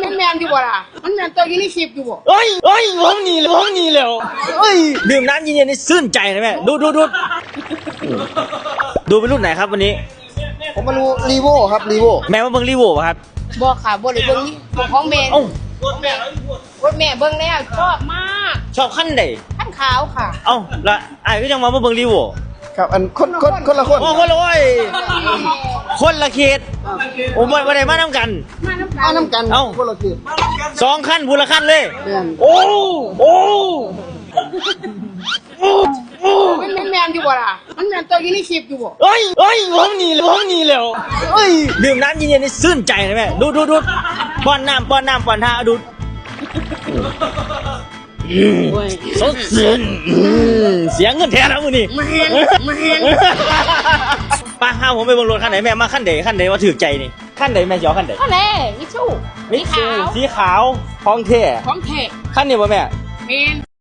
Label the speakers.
Speaker 1: มันแมนอยู่บ่ล่ะมันแมนตัวอยู่ในคลิปอยู่บ่
Speaker 2: เฮ้ยผมหนีแล้วเฮ้ยดื่มน้ำเย็นๆนี่ชื่นใจนะแม่ดูเป็นรุ่นไหนครับวันนี้
Speaker 3: ผมมาดูรีโวครับรีโว
Speaker 2: แม่มาเบิ่งรีโวป่ะครับ
Speaker 1: บ่ค่ะบ่ได้เบิ่งนี่ของแม่
Speaker 2: เอ้าร
Speaker 1: ถแม่เบิ่งแล้วชอบมาก
Speaker 2: ชอบขั้นใด
Speaker 1: ขั้นขาวค่ะ
Speaker 2: เอ้าแล้วไอ้ก็ยังมาเบิ่งรีโว
Speaker 3: ครับอันคนละคน
Speaker 2: โอ้คนละโอ้ยคนละเขตโอ้ไม่ได้มาน้ำกัน
Speaker 3: มาน้ำกัน
Speaker 2: เอ้า
Speaker 3: คนละคือ
Speaker 2: สองขั้นพูละขั้นเลย
Speaker 3: แม่น
Speaker 2: โอ้
Speaker 1: มันแมนอยู่บ่ล่ะมันแมนตัวอยู่ในคลิปอยู่บ่
Speaker 2: เฮ้ยผมหนีแล้วเฮ้ยดื่มน้ำเย็นๆนี่ชื่นใจนะแม่ดูป้อนน้ำป้อนท่าดูสดชื่นเสียเงินแท้แล้วมึงนี่มาเฮงป้าห้าผมไปเบิ่งรถคันไหนแม่มาคันไหนว่าถือใจนี่คันไหนแม่จะเอาคันไหน
Speaker 1: ก็แน่มิชูสีขาว
Speaker 2: สีขาวทองเท่
Speaker 1: ของแท้
Speaker 2: คันนี้ป่ะแม่
Speaker 1: แมน